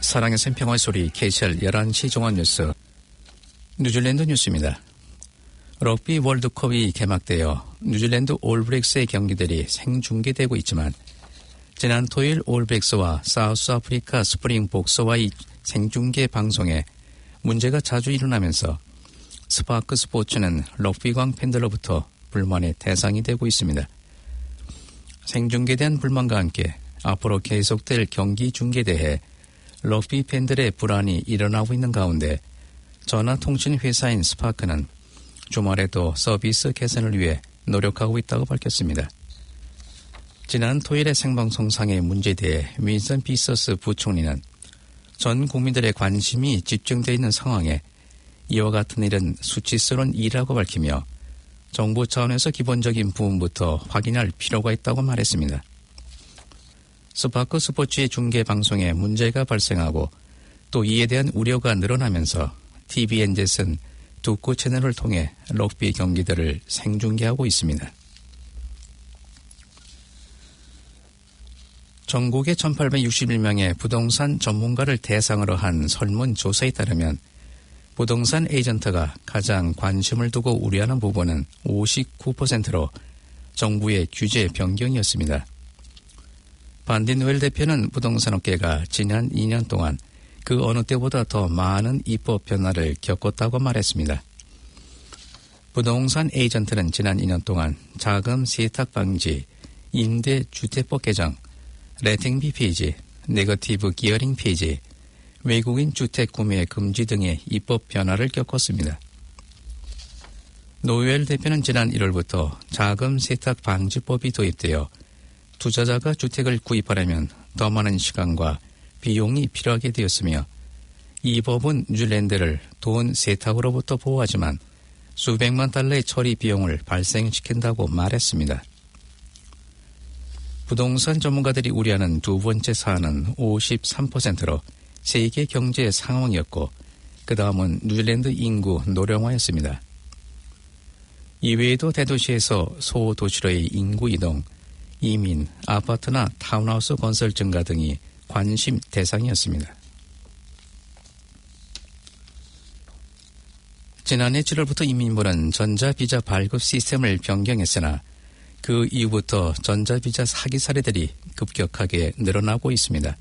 사랑의 샘평화 소리 KCR 11시 종합뉴스 뉴질랜드 뉴스입니다. 럭비 월드컵이 개막되어 뉴질랜드 올블랙스의 경기들이 생중계되고 있지만 지난 토요일 올블랙스와 사우스아프리카 스프링복서와의 생중계 방송에 문제가 자주 일어나면서 스파크 스포츠는 럭비광 팬들로부터 불만의 대상이 되고 있습니다. 생중계에 대한 불만과 함께 앞으로 계속될 경기 중계에 대해 럭비 팬들의 불안이 일어나고 있는 가운데 전화통신회사인 스파크는 주말에도 서비스 개선을 위해 노력하고 있다고 밝혔습니다. 지난 토요일의 생방송상의 문제에 대해 윈스턴 비서스 부총리는 전 국민들의 관심이 집중되어 있는 상황에 이와 같은 일은 수치스러운 일이라고 밝히며 정부 차원에서 기본적인 부분부터 확인할 필요가 있다고 말했습니다. 스파크 스포츠의 중계 방송에 문제가 발생하고 또 이에 대한 우려가 늘어나면서 TVNZ는 두쿠 채널을 통해 럭비 경기들을 생중계하고 있습니다. 전국의 1861명의 부동산 전문가를 대상으로 한 설문조사에 따르면 부동산 에이전트가 가장 관심을 두고 우려하는 부분은 59%로 정부의 규제 변경이었습니다. 반딘웰 대표는 부동산 업계가 지난 2년 동안 그 어느 때보다 더 많은 입법 변화를 겪었다고 말했습니다. 부동산 에이전트는 지난 2년 동안 자금 세탁 방지, 임대주택법 개정, 레팅비 폐지, 네거티브 기어링 폐지, 외국인 주택 구매 금지 등의 입법 변화를 겪었습니다. 노웰 대표는 지난 1월부터 자금 세탁 방지법이 도입되어 투자자가 주택을 구입하려면 더 많은 시간과 비용이 필요하게 되었으며 이 법은 뉴질랜드를 돈 세탁으로부터 보호하지만 수백만 달러의 처리 비용을 발생시킨다고 말했습니다. 부동산 전문가들이 우려하는 두 번째 사안은 53%로 세계 경제 상황이었고 그 다음은 뉴질랜드 인구 노령화였습니다. 이외에도 대도시에서 소도시로의 인구 이동, 이민, 아파트나 타운하우스 건설 증가 등이 관심 대상이었습니다. 지난해 7월부터 이민부는 전자비자 발급 시스템을 변경했으나 그 이후부터 전자비자 사기 사례들이 급격하게 늘어나고 있습니다.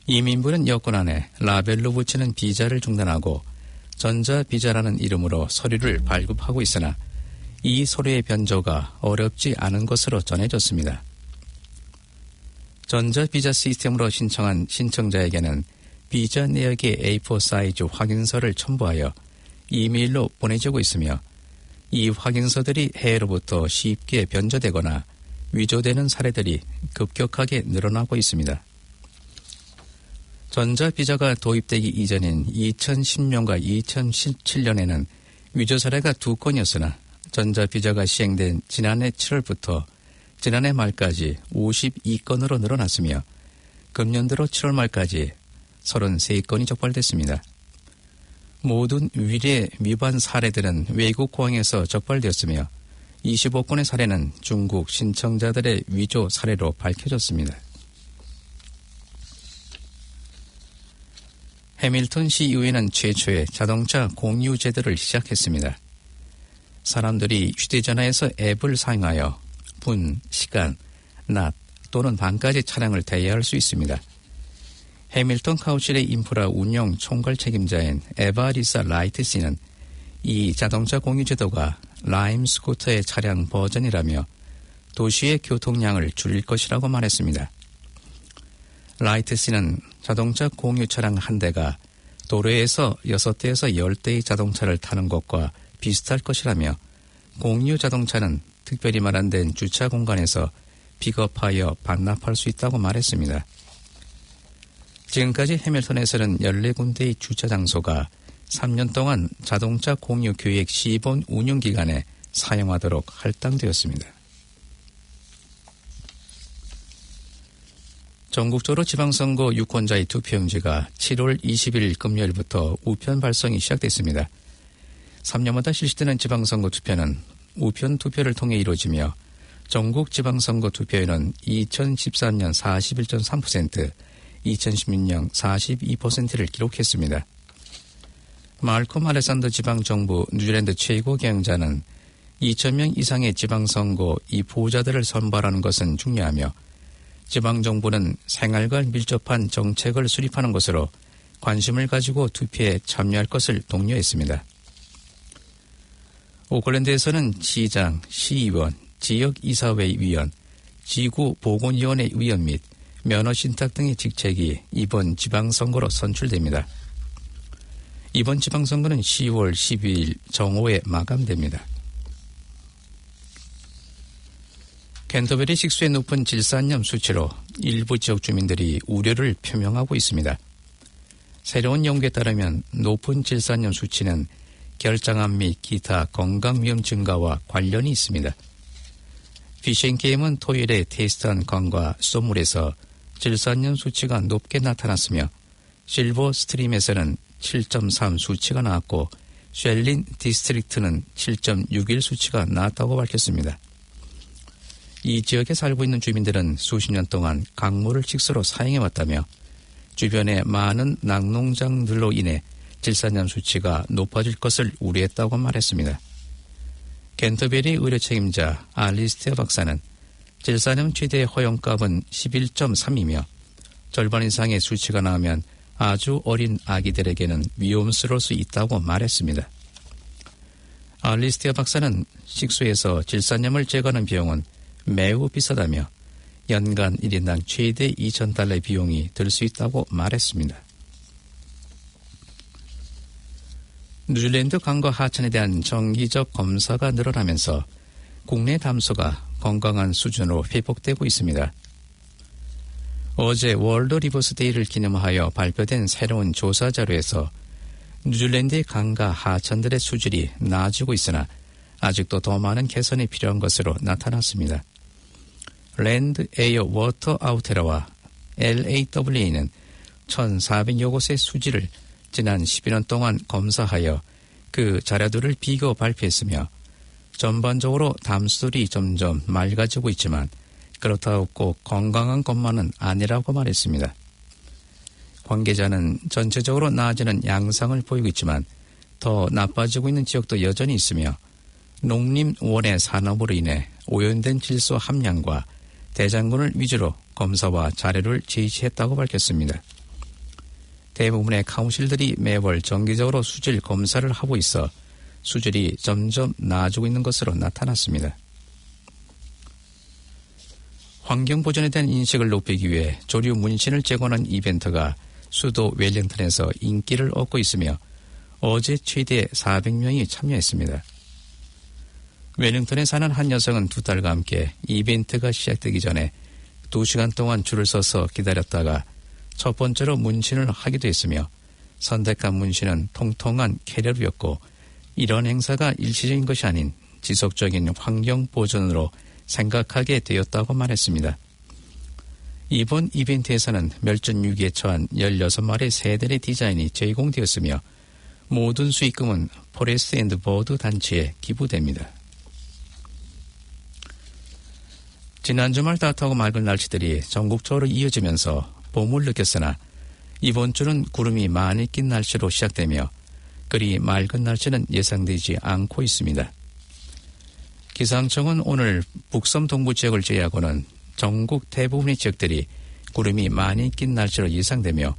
이민부는 여권 안에 라벨로 붙이는 비자를 중단하고 전자비자라는 이름으로 서류를 발급하고 있으나 이 서류의 변조가 어렵지 않은 것으로 전해졌습니다. 전자비자 시스템으로 신청한 신청자에게는 비자 내역의 A4 사이즈 확인서를 첨부하여 이메일로 보내지고 있으며 이 확인서들이 해외로부터 쉽게 변조되거나 위조되는 사례들이 급격하게 늘어나고 있습니다. 전자비자가 도입되기 이전인 2010년과 2017년에는 위조 사례가 2건이었으나 전자비자가 시행된 지난해 7월부터 지난해 말까지 52건으로 늘어났으며 금년 들어 7월 말까지 33건이 적발됐습니다. 모든 위반 사례들은 외국 공항에서 적발되었으며 25건의 사례는 중국 신청자들의 위조 사례로 밝혀졌습니다. 해밀턴 시의회는 최초의 자동차 공유 제도를 시작했습니다. 사람들이 휴대전화에서 앱을 사용하여 분, 시간, 낮 또는 밤까지 차량을 대여할 수 있습니다. 해밀턴 카우칠의 인프라 운영 총괄 책임자인 에바리사 라이트 씨는 이 자동차 공유 제도가 라임 스쿠터의 차량 버전이라며 도시의 교통량을 줄일 것이라고 말했습니다. 라이트 씨는 자동차 공유 차량 한 대가 도로에서 6대에서 10대의 자동차를 타는 것과 비슷할 것이라며 공유 자동차는 특별히 마련된 주차 공간에서 픽업하여 반납할 수 있다고 말했습니다. 지금까지 해밀턴에서는 14군데의 주차 장소가 3년 동안 자동차 공유 계획 시범 운영 기간에 사용하도록 할당되었습니다. 전국적으로 지방선거 유권자의 투표용지가 7월 20일 금요일부터 우편 발송이 시작됐습니다. 3년마다 실시되는 지방선거 투표는 우편 투표를 통해 이루어지며 전국 지방선거 투표율은 2013년 41.3%, 2016년 42%를 기록했습니다. 말콤 알렉산더 지방정부 뉴질랜드 최고 경영자는 2,000명 이상의 지방선거 이 보호자들을 선발하는 것은 중요하며 지방정부는 생활과 밀접한 정책을 수립하는 것으로 관심을 가지고 투표에 참여할 것을 독려했습니다. 오클랜드에서는 시장, 시의원, 지역이사회 위원, 지구보건위원회 위원 및 면허신탁 등의 직책이 이번 지방선거로 선출됩니다. 이번 지방선거는 10월 12일 정오에 마감됩니다. 캔터베리 식수의 높은 질산염 수치로 일부 지역 주민들이 우려를 표명하고 있습니다. 새로운 연구에 따르면 높은 질산염 수치는 결장암 및 기타 건강 위험 증가와 관련이 있습니다. 피싱게임은 토요일에 테스트한 강과 쏘물에서 질산염 수치가 높게 나타났으며 실버 스트림에서는 7.3 수치가 나왔고 쉘린 디스트릭트는 7.61 수치가 나왔다고 밝혔습니다. 이 지역에 살고 있는 주민들은 수십 년 동안 강물을 식수로 사용해왔다며 주변의 많은 낙농장들로 인해 질산염 수치가 높아질 것을 우려했다고 말했습니다. 캔터베리 의료 책임자 알리스티아 박사는 질산염 최대 허용값은 11.3이며 절반 이상의 수치가 나오면 아주 어린 아기들에게는 위험스러울 수 있다고 말했습니다. 알리스티아 박사는 식수에서 질산염을 제거하는 비용은 매우 비싸다며 연간 1인당 최대 $2,000의 비용이 들 수 있다고 말했습니다. 뉴질랜드 강과 하천에 대한 정기적 검사가 늘어나면서 국내 담수가 건강한 수준으로 회복되고 있습니다. 어제 월드 리버스 데이를 기념하여 발표된 새로운 조사 자료에서 뉴질랜드의 강과 하천들의 수질이 나아지고 있으나 아직도 더 많은 개선이 필요한 것으로 나타났습니다. 랜드 에어 워터 아우테라와 LAWA는 1,400여 곳의 수질을 지난 12년 동안 검사하여 그 자료들을 비교 발표했으며 전반적으로 담수들이 점점 맑아지고 있지만 그렇다고 꼭 건강한 것만은 아니라고 말했습니다. 관계자는 전체적으로 나아지는 양상을 보이고 있지만 더 나빠지고 있는 지역도 여전히 있으며 농림원의 산업으로 인해 오염된 질소 함량과 대장군을 위주로 검사와 자료를 제시했다고 밝혔습니다. 대부분의 카운실들이 매월 정기적으로 수질 검사를 하고 있어 수질이 점점 나아지고 있는 것으로 나타났습니다. 환경보전에 대한 인식을 높이기 위해 조류 문신을 제공하는 이벤트가 수도 웰링턴에서 인기를 얻고 있으며 어제 최대 400명이 참여했습니다. 웰링턴에 사는 한 여성은 2딸과 함께 이벤트가 시작되기 전에 2시간 동안 줄을 서서 기다렸다가 첫 번째로 문신을 하기도 했으며 선택한 문신은 통통한 캐리어였고 이런 행사가 일시적인 것이 아닌 지속적인 환경 보전으로 생각하게 되었다고 말했습니다. 이번 이벤트에서는 멸종 위기에 처한 16마리의 새들의 디자인이 제공되었으며 모든 수익금은 포레스트 앤드 버드 단체에 기부됩니다. 지난 주말 따뜻하고 맑은 날씨들이 전국적으로 이어지면서 봄을 느꼈으나 이번 주는 구름이 많이 낀 날씨로 시작되며 그리 맑은 날씨는 예상되지 않고 있습니다. 기상청은 오늘 북섬 동부 지역을 제외하고는 전국 대부분의 지역들이 구름이 많이 낀 날씨로 예상되며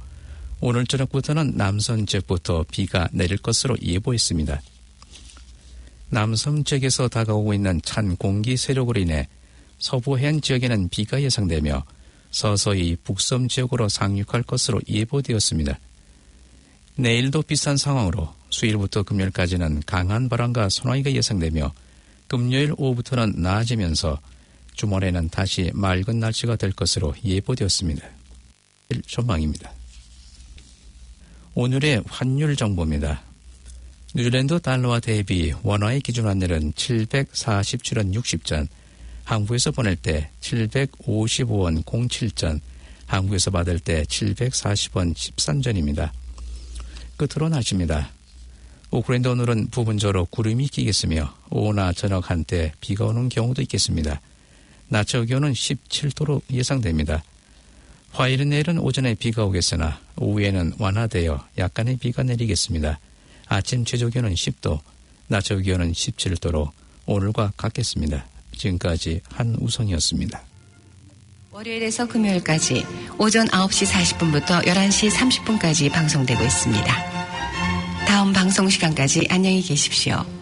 오늘 저녁부터는 남섬 지역부터 비가 내릴 것으로 예보했습니다. 남섬 지역에서 다가오고 있는 찬 공기 세력으로 인해 서부 해안 지역에는 비가 예상되며 서서히 북섬 지역으로 상륙할 것으로 예보되었습니다. 내일도 비슷한 상황으로 수요일부터 금요일까지는 강한 바람과 소나기가 예상되며 금요일 오후부터는 나아지면서 주말에는 다시 맑은 날씨가 될 것으로 예보되었습니다. 전망입니다. 오늘의 환율 정보입니다. 뉴질랜드 달러와 대비 원화의 기준 환율은 747원 60전, 한국에서 보낼 때 755원 07전, 한국에서 받을 때 740원 13전입니다. 끝으로 날씨입니다. 오클랜드 오늘은 부분적으로 구름이 끼겠으며 오후나 저녁 한때 비가 오는 경우도 있겠습니다. 낮 최고 기온은 17도로 예상됩니다. 화요일 내일은 오전에 비가 오겠으나 오후에는 완화되어 약간의 비가 내리겠습니다. 아침 최저기온은 10도, 낮 최고기온은 17도로 오늘과 같겠습니다. 지금까지 한우성이었습니다. 월요일에서 금요일까지 오전 9시 40분부터 11시 30분까지 방송되고 있습니다. 다음 방송 시간까지 안녕히 계십시오.